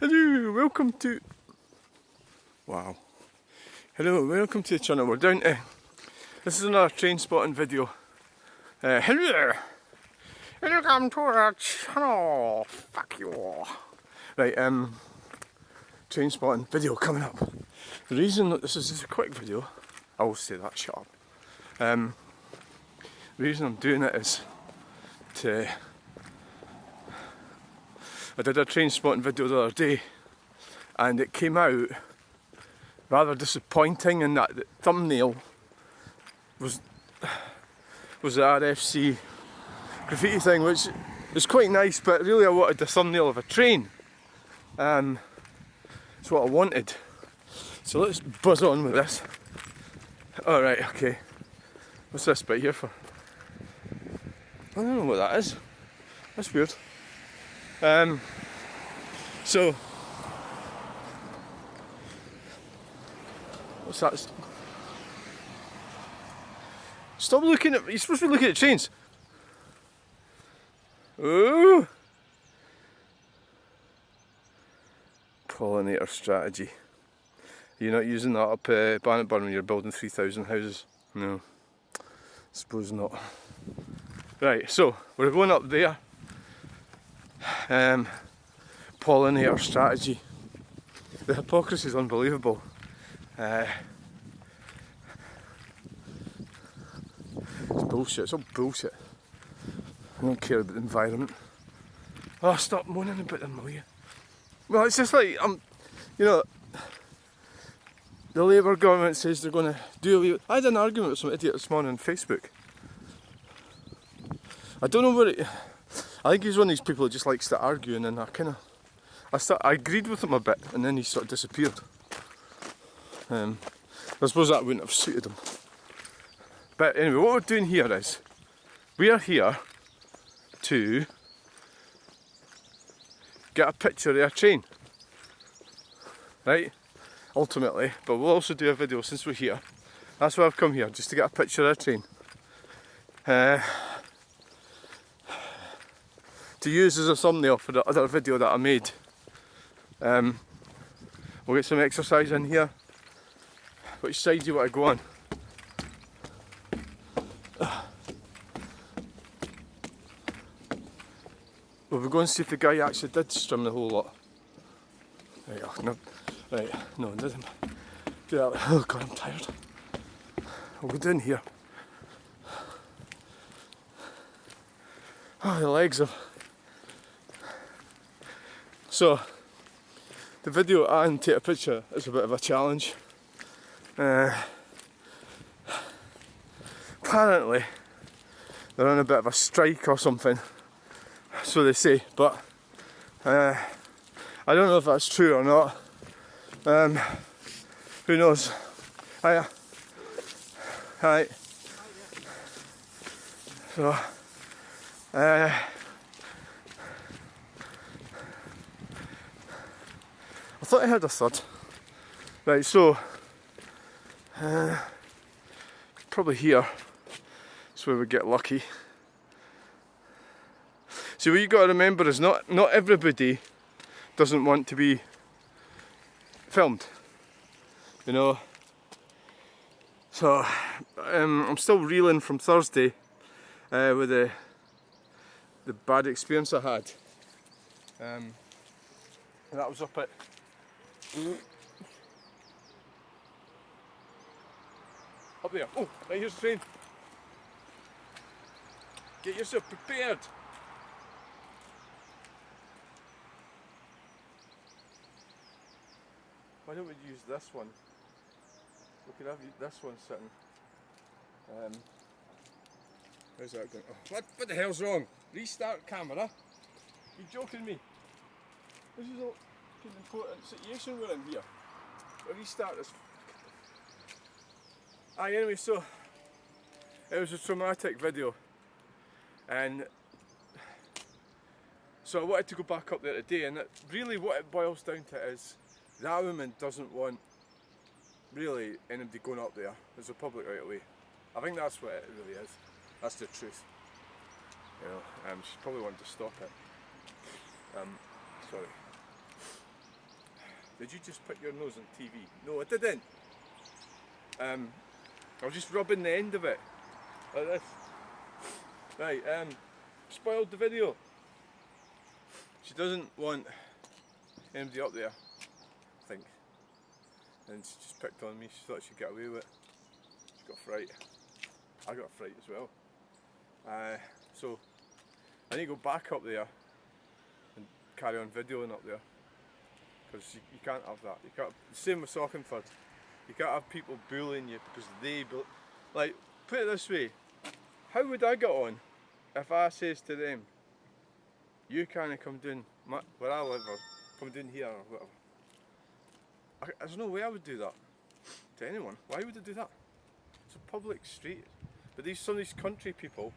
Hello, welcome to... Wow. Hello, welcome to the channel. We're down to... This is another Trainspotting video. Hello! Welcome to our channel. Fuck you all. Right, Trainspotting video coming up. The reason that this is just a quick video, I will say that, shut up. The reason I'm doing it is to... I did a Trainspotting video the other day and it came out rather disappointing in that the thumbnail was the RFC graffiti thing, which is quite nice, but really I wanted the thumbnail of a train. That's what I wanted. So let's buzz on with this. Alright, okay. What's this bit here for? I don't know what that is. That's weird. So what's that? Stop looking at, you're supposed to be looking at trains. Ooh. Pollinator strategy. You're not using that up Bannockburn when you're building 3,000 houses? No, suppose not. Right, so we're going up there. Pollinator strategy. The hypocrisy is unbelievable. It's bullshit, it's all bullshit. I don't care about the environment. Oh, stop moaning about them, will you? Well, it's just like, you know, the Labour government says they're going to do away with... I had an argument with some idiot this morning on Facebook. I don't know what it... I think he's one of these people that just likes to argue, and then I agreed with him a bit, and then he sort of disappeared. I suppose that wouldn't have suited him. But anyway, what we're doing here is, we are here to get a picture of a train, right? Ultimately, but we'll also do a video since we're here. That's why I've come here, just to get a picture of a train. To use as a thumbnail for the other video that I made. We'll get some exercise in here. Which side do you want to go on? Well, we're going to see if the guy actually did strim the whole lot. Right, oh, no, right, no, it didn't. Do that. Oh god, I'm tired. We'll go down here. Oh, the legs are... So, the video and take a picture is a bit of a challenge. Apparently, they're on a bit of a strike or something, so they say, but I don't know if that's true or not. Who knows? Hiya. Hi. So, I thought I had a third. Right, so probably here is where we get lucky. See, what you got to remember is not everybody doesn't want to be filmed, you know. So I'm still reeling from Thursday with the bad experience I had. And that was up at up there. Oh, right, here's the train. Get yourself prepared. Why don't we use this one? We could have this one sitting. Where's that going? Oh, what the hell's wrong? Restart camera? You joking me? This is an important situation we're in here. We'll restart this. Anyway, so it was a traumatic video, and so I wanted to go back up there today, and really what it boils down to is that woman doesn't want really anybody going up there as a public right away. I think that's what it really is. That's the truth. You know, she probably wanted to stop it. Sorry. Did you just put your nose on TV? No, I didn't. I was just rubbing the end of it, like this. Right, spoiled the video. She doesn't want anybody up there, I think. And she just picked on me, she thought she'd get away with it. She got a fright. I got a fright as well. So, I need to go back up there and carry on videoing up there. Because you can't have that. You can't, same with Saukenford. You can't have people bullying you because they, like, put it this way, how would I get on if I says to them, you can't come down where I live or come down here or whatever. There's no way I would do that to anyone. Why would I do that? It's a public street. But some of these country people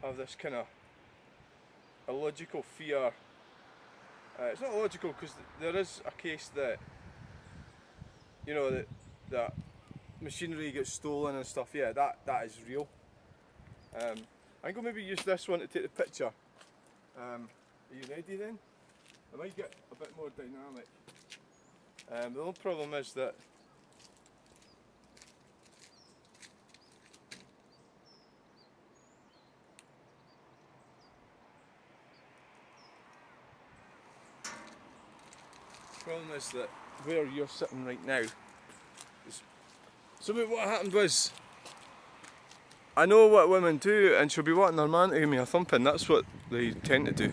have this kind of illogical fear. It's not illogical because there is a case that, you know, that machinery gets stolen and stuff. Yeah, that is real. I think I'll maybe use this one to take the picture. Are you ready then? I might get a bit more dynamic. The only problem is that where you're sitting right now. So what happened was, I know what women do, and she'll be wanting their man to give me a thumping. That's what they tend to do,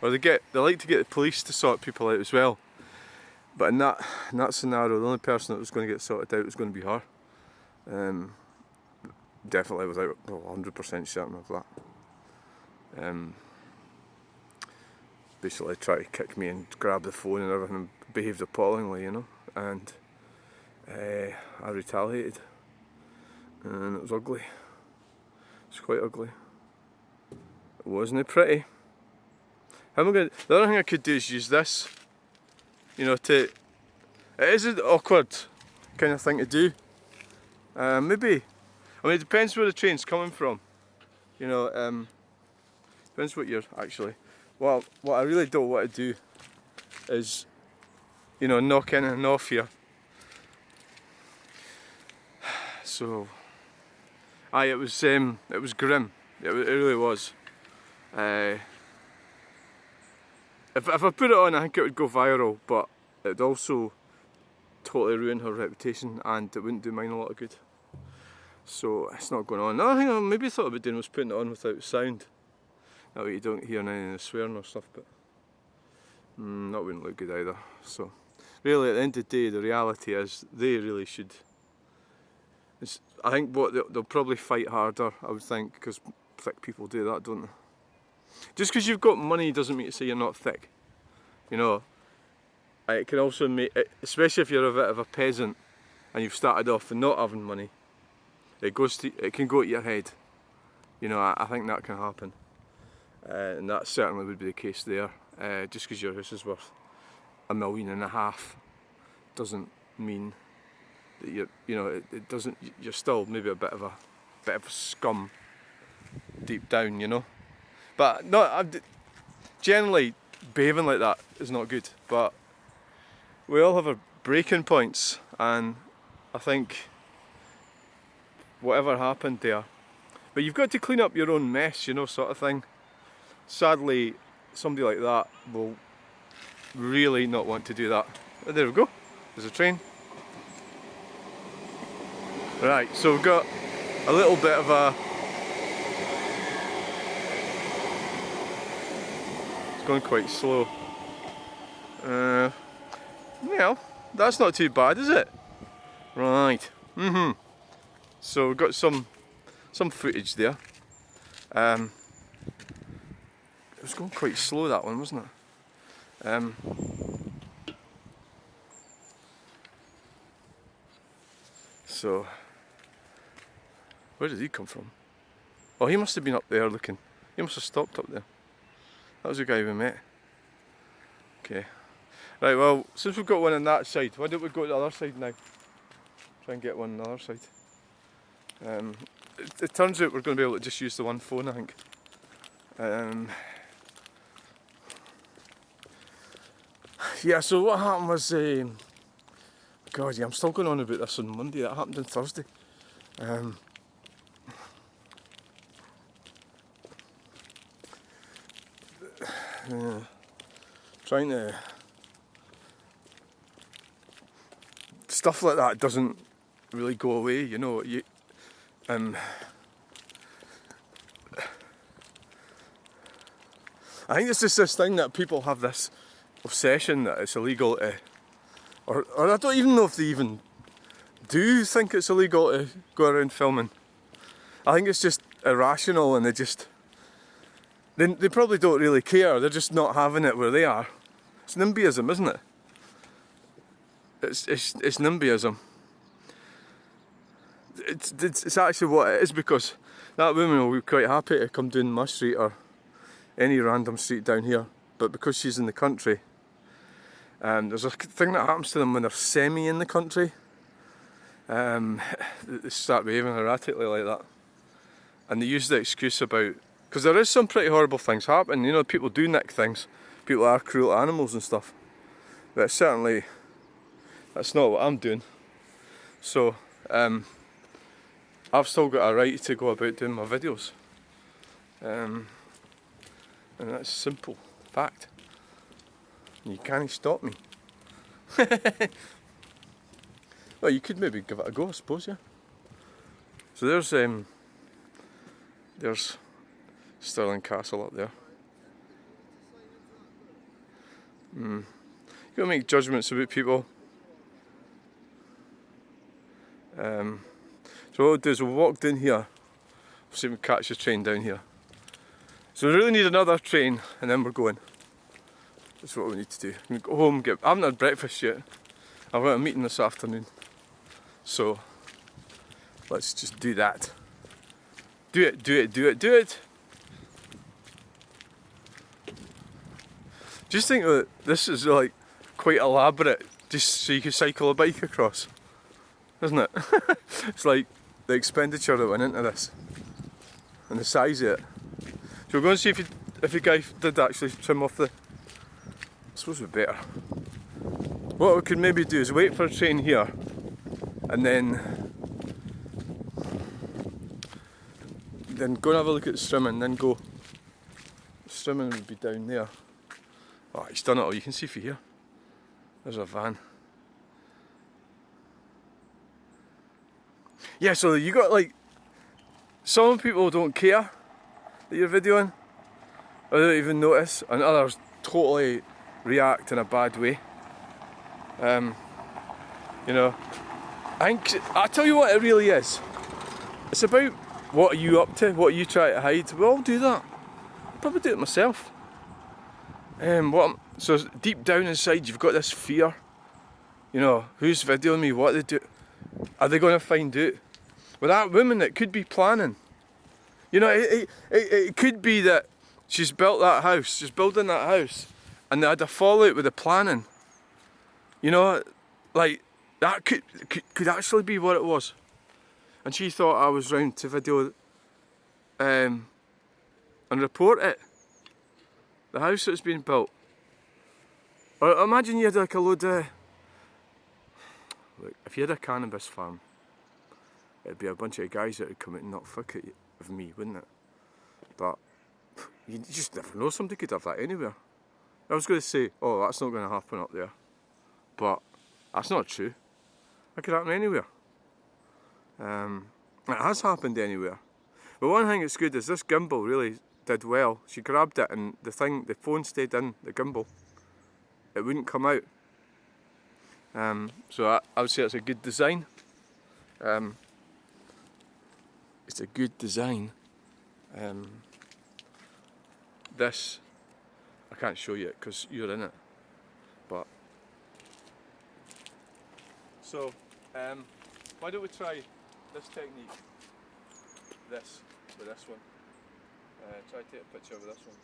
or they like to get the police to sort people out as well. But in that scenario, the only person that was going to get sorted out was going to be her. Definitely without 100% certain of that. Basically tried to kick me and grab the phone and everything, and behaved appallingly, you know. And I retaliated, and it was ugly. It's quite ugly. It wasn't pretty. How am I going? The other thing I could do is use this, you know, it is an awkward kind of thing to do. Maybe, I mean, it depends where the train's coming from. You know, depends what you're actually. Well, what I really don't want to do is, you know, knock in and off here. So, it was grim. It really was. If I put it on, I think it would go viral, but it'd also totally ruin her reputation, and it wouldn't do mine a lot of good. So it's not going on. Another thing I maybe thought about doing was putting it on without sound. That way you don't hear any of the swearing or stuff, but that wouldn't look good either. So really, at the end of the day, the reality is they really should. I think they'll probably fight harder, I would think, because thick people do that, don't they? Just because you've got money doesn't mean to say you're not thick. You know, it can also make, especially if you're a bit of a peasant and you've started off with not having money, it can go to your head. You know, I think that can happen, and that certainly would be the case there. Just because your house is worth $1.5 million doesn't mean that it doesn't. You're still maybe a bit of a scum deep down, you know. But generally behaving like that is not good. But we all have our breaking points, and I think whatever happened there. But you've got to clean up your own mess, you know, sort of thing. Sadly, somebody like that will really not want to do that. Oh, there we go. There's a train. Right, so we've got a little bit of a. It's going quite slow. Well, that's not too bad, is it? Right. So we've got some footage there. It was going quite slow, that one, wasn't it? So, where did he come from? Oh, he must have been up there looking. He must have stopped up there. That was the guy we met. Okay. Right, well, since we've got one on that side, why don't we go to the other side now? Try and get one on the other side. It turns out we're going to be able to just use the one phone, I think. Yeah, so what happened was, God, yeah, I'm still going on about this on Monday. That happened on Thursday. Trying to... Stuff like that doesn't really go away, you know. I think it's just this thing that people have this obsession that it's illegal to... Or I don't even know if they even do think it's illegal to go around filming. I think it's just irrational, and they probably don't really care. They're just not having it where they are. It's NIMBYism, isn't it? It's NIMBYism. It's actually what it is, because that woman will be quite happy to come down my street or any random street down here, but because she's in the country, there's a thing that happens to them when they're semi in the country. They start behaving erratically like that, and they use the excuse about, because there is some pretty horrible things happen, you know, people do nick things, people are cruel to animals and stuff, but certainly that's not what I'm doing. So I've still got a right to go about doing my videos, and that's a simple fact. You can't stop me. Well, you could maybe give it a go, I suppose, yeah. So there's Stirling Castle up there. You gotta make judgments about people. So what we'll do is we'll walk down here, see if we catch a train down here. So we really need another train, and then we're going. That's what we need to do. We go home, I haven't had breakfast yet. I've got a meeting this afternoon. So let's just do that. Do it. Just think that this is like quite elaborate, just so you can cycle a bike across, isn't it? It's like the expenditure that went into this and the size of it. So we're going to see if the guy did actually trim off the... I suppose we'd better. What we could maybe do is wait for a train here, and then go and have a look at the strimming, then go. The strimming would be down there. Oh, he's done it all, you can see from here. There's a van. Yeah, so you got like, some people don't care that you're videoing, or they don't even notice, and others totally react in a bad way. You know, I tell you what it really is. It's about what are you up to, what you try to hide. We all do that. I'll probably do it myself. So deep down inside you've got this fear. You know, who's videoing me, what they do. Are they going to find out? With that woman, it could be planning. You know, it could be that she's built that house, she's building that house, and they had a fallout with the planning. You know, like, that could actually be what it was. And she thought I was round to video and report it. The house that's been built. Or imagine you had like a load of... Look, if you had a cannabis farm, it'd be a bunch of guys that would come out and knock fuck at you, of me, wouldn't it? But you just never know, somebody could have that anywhere. I was going to say, oh, that's not going to happen up there. But that's not true. It could happen anywhere. It has happened anywhere. But one thing that's good is this gimbal really did well. She grabbed it and the phone stayed in the gimbal. It wouldn't come out. So I would say it's a good design. It's a good design. This, I can't show you it because you're in it. But so, why don't we try this technique? This with this one. Try to take a picture with this one.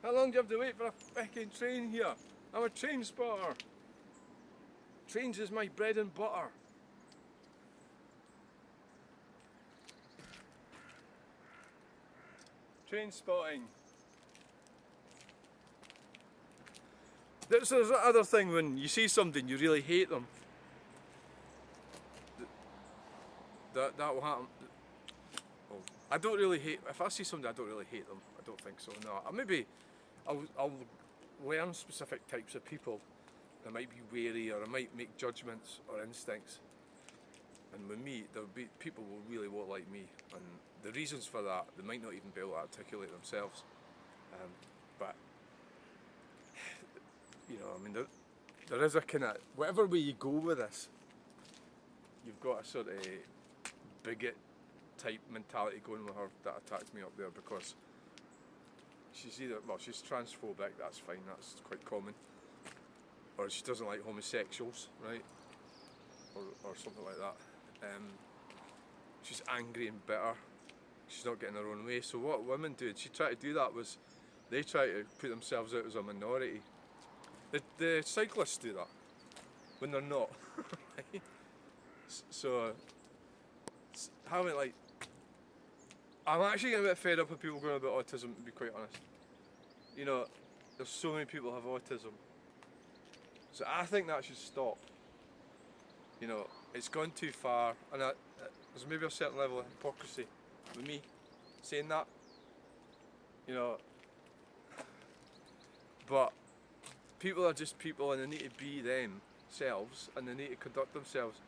How long do you have to wait for a fucking train here? I'm a train spotter. Trains is my bread and butter. Train spotting. There's that other thing when you see somebody and you really hate them. That will happen. Well, I don't really hate. If I see somebody, I don't really hate them. I don't think so. No, maybe I'll learn specific types of people. I might be wary, or I might make judgments or instincts. And with me, there'll be people who really won't like me, and the reasons for that they might not even be able to articulate themselves. But you know, I mean, there is a kind of whatever way you go with this, you've got a sort of bigot type mentality going with her that attacked me up there, because she's she's transphobic. That's fine. That's quite common. Or she doesn't like homosexuals, right? Or something like that. She's angry and bitter. She's not getting her own way. So what women do, she tried to do that, was they try to put themselves out as a minority. The cyclists do that when they're not. Right? So having like, I'm actually getting a bit fed up with people going about autism, to be quite honest. You know, there's so many people who have autism. So I think that should stop. You know, it's gone too far, and there's maybe a certain level of hypocrisy with me saying that. You know, but people are just people, and they need to be themselves, and they need to conduct themselves.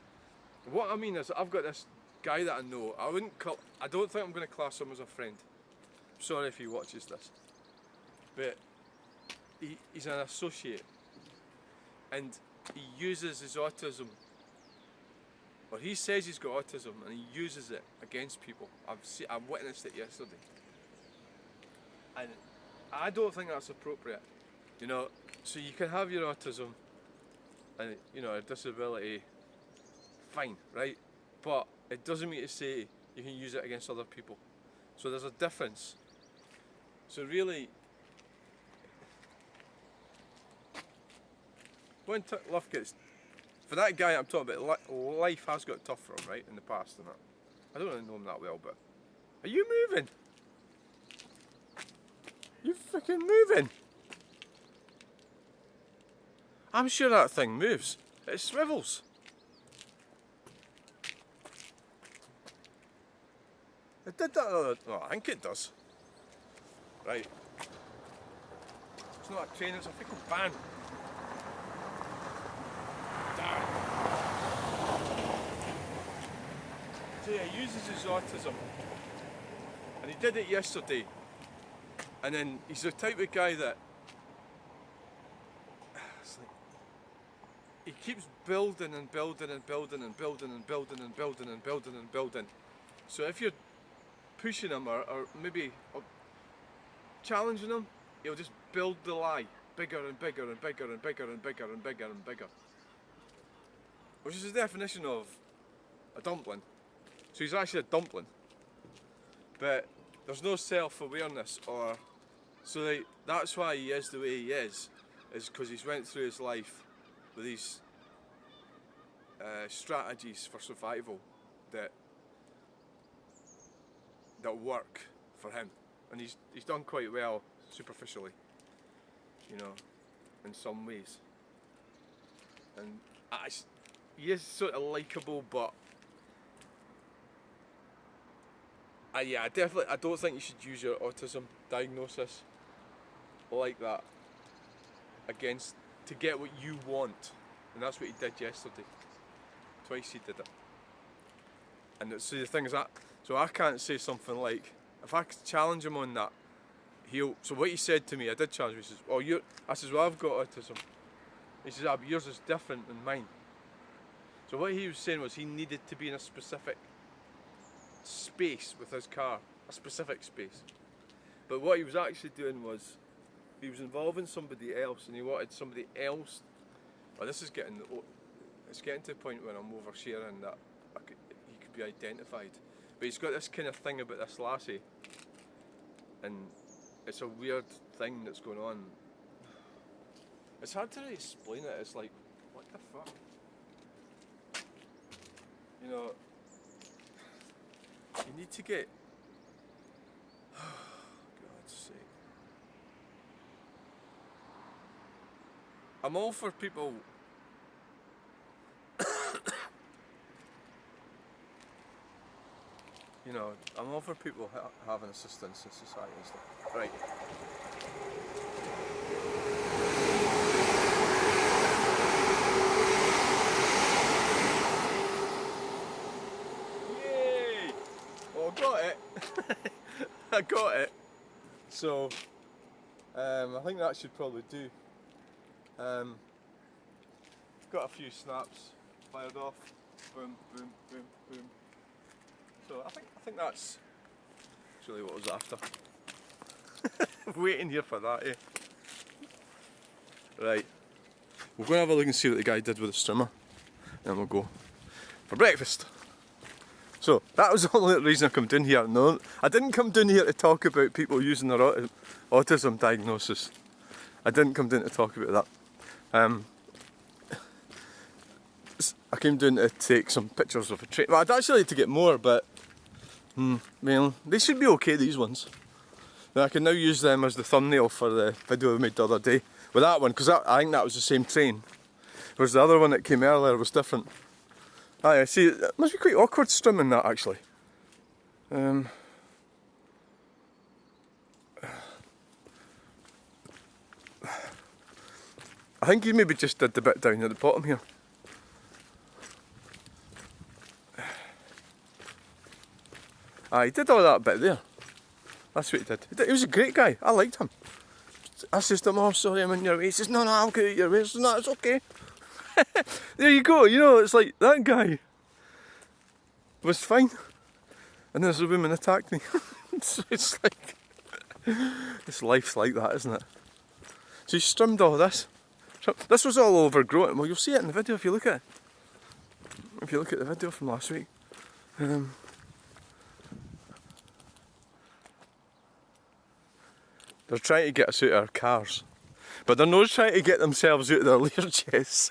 What I mean is, I've got this guy that I know. I don't think I'm going to class him as a friend. Sorry if he watches this, but he's an associate, and he uses his autism. Or he says he's got autism, and he uses it against people. I witnessed it yesterday, and I don't think that's appropriate. You know, so you can have your autism and, you know, a disability, fine, right? But it doesn't mean to say you can use it against other people. So there's a difference. So really, when love gets, for that guy I'm talking about, life has got tough for him, right, in the past and that. I don't really know him that well, but are you moving? You freaking moving? I'm sure that thing moves. It swivels. It did that other... Oh, I think it does. Right. It's not a train, it's a fickle van. Damn. So yeah, he uses his autism. And he did it yesterday. And then he's the type of guy that... It's like... He keeps building and building and building and building and building and building and building and building. So if you're pushing him or maybe challenging him, he'll just build the lie bigger and bigger and bigger and bigger and bigger and bigger and bigger. Which is the definition of a dumpling. So he's actually a dumpling. But there's no self-awareness, or... So that's why he is the way he is because he's went through his life with these strategies for survival that work for him, and he's done quite well superficially, you know, in some ways. And he is sort of likeable, but yeah, I don't think you should use your autism diagnosis like that to get what you want, and that's what he did yesterday. Twice he did it. And so the thing is that, so I can't say something like, if I challenge him on that, so what he said to me, I did challenge him, he says, I says, well, I've got autism. He says, but yours is different than mine. So what he was saying was he needed to be in a specific space with his car, a specific space. But what he was actually doing was, he was involving somebody else, and he wanted somebody else. Well, it's getting to the point where I'm oversharing that he could be identified. But he's got this kind of thing about this lassie, and it's a weird thing that's going on. It's hard to really explain it. It's like, what the fuck? You know, you need to get... God's sake. I'm all for people. You know, I'm all for people having assistance in society and stuff. Right. Yay! Well, I got it. I got it. So, I think that should probably do. Got a few snaps fired off. Boom, boom, boom, boom. So I think that's really what I was after. Waiting here for that, eh? Right. We're going to have a look and see what the guy did with the strimmer. And we'll go for breakfast. So, that was the only reason I come down here. No, I didn't come down here to talk about people using their autism diagnosis. I didn't come down to talk about that. I came down to take some pictures of a train. Well, I'd actually like to get more, but well, they should be okay, these ones. Now I can now use them as the thumbnail for the video I made the other day with that one, because I think that was the same train. Whereas the other one that came earlier was different. I see, it must be quite awkward strimming that actually. I think he maybe just did the bit down at the bottom here. He did all that bit there. That's what he did. He was a great guy. I liked him. I says to him, "Oh, sorry, I'm in your way." He says, "No, I'll get out your way." I says, "No, it's okay." There you go. You know, it's like that guy was fine, and there's a woman attacked me. So it's like this life's like that, isn't it? So he strimmed all this. This was all overgrown. Well, you'll see it in the video if you look at it. If you look at the video from last week. They're trying to get us out of our cars, but they're not trying to get themselves out of their Lear chests.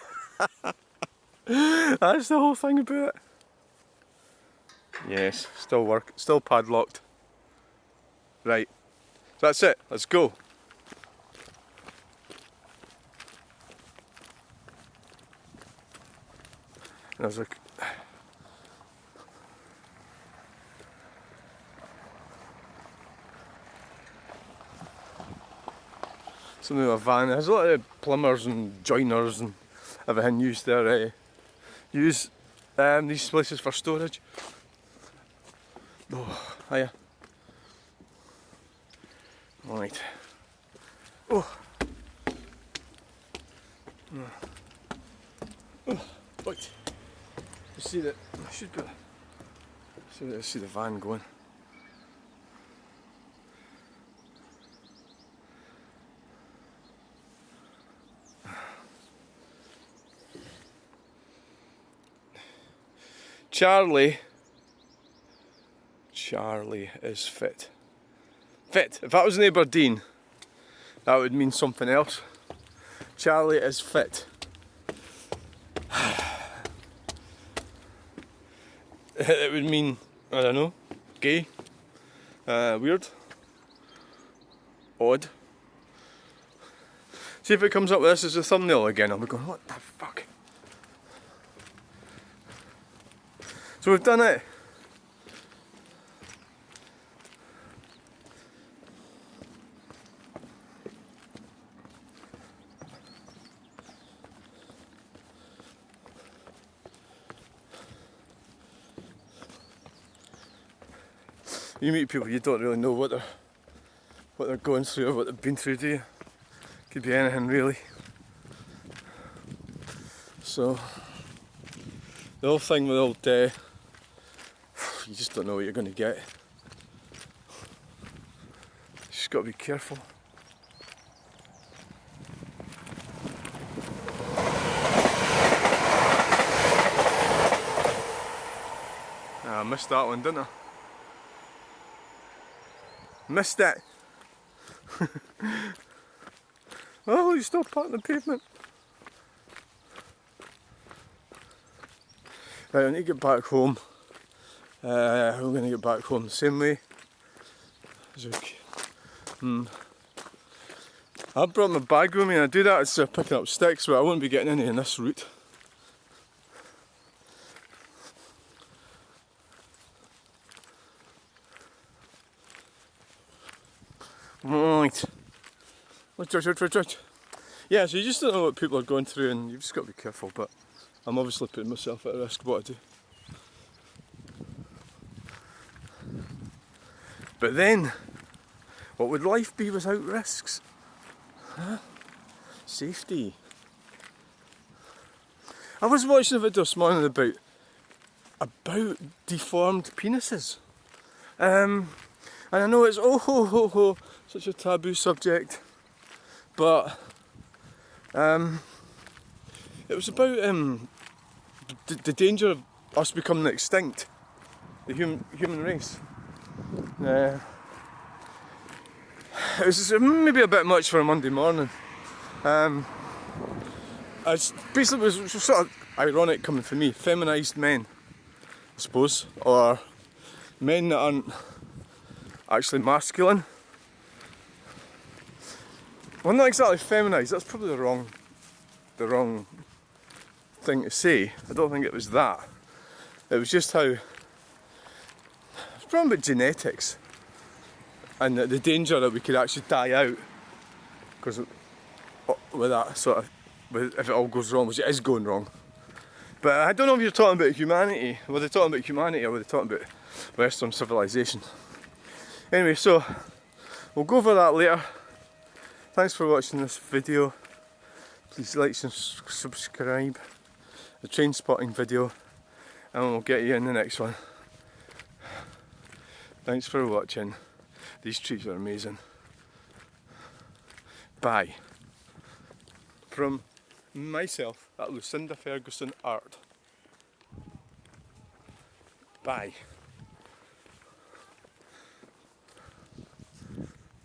That's the whole thing about it. Yes, still padlocked. Right, so that's it, let's go. There's a... Something with a van. There's a lot of plumbers and joiners and everything use these places for storage. Oh, hiya. Right. Oh. Oh, right. You see that? I should go. See the van going. Charlie is fit. Fit. If that was in Aberdeen, that would mean something else. Charlie is fit. It would mean, I don't know, gay, weird, odd. See if it comes up with this as a thumbnail again, I'll be going, what the fuck? So we've done it. You meet people, you don't really know what they're going through or what they've been through, do you? Could be anything really. So the whole thing with old you just don't know what you're going to get. You just got to be careful. I missed that one, didn't I? Missed it. Oh, you still parked on the pavement. Right, I need to get back home. We're going to get back home the same way. I brought my bag with me and I do that instead of picking up sticks, but I won't be getting any in this route. Right. Right. Yeah, so you just don't know what people are going through and you've just got to be careful, but I'm obviously putting myself at risk what I do. But then, what would life be without risks? Huh? Safety. I was watching a video this morning about deformed penises. And I know it's such a taboo subject, but it was about the danger of us becoming extinct, the human race. It was maybe a bit much for a Monday morning. It's basically, it was sort of ironic coming from me, feminised men, I suppose, or men that aren't actually masculine. Well, not exactly feminised, that's probably the wrong thing to say. I don't think it was that. It was just how, it's probably about genetics and the danger that we could actually die out because with that sort of, if it all goes wrong, which it is going wrong. But I don't know if you're talking about humanity, were they talking about humanity or were they talking about Western civilization? Anyway, so we'll go over that later. Thanks for watching this video. Please like and subscribe. The Trainspotting video, and we'll get you in the next one. Thanks for watching. These trees are amazing. Bye. From myself at Lucinda Ferguson Art. Bye.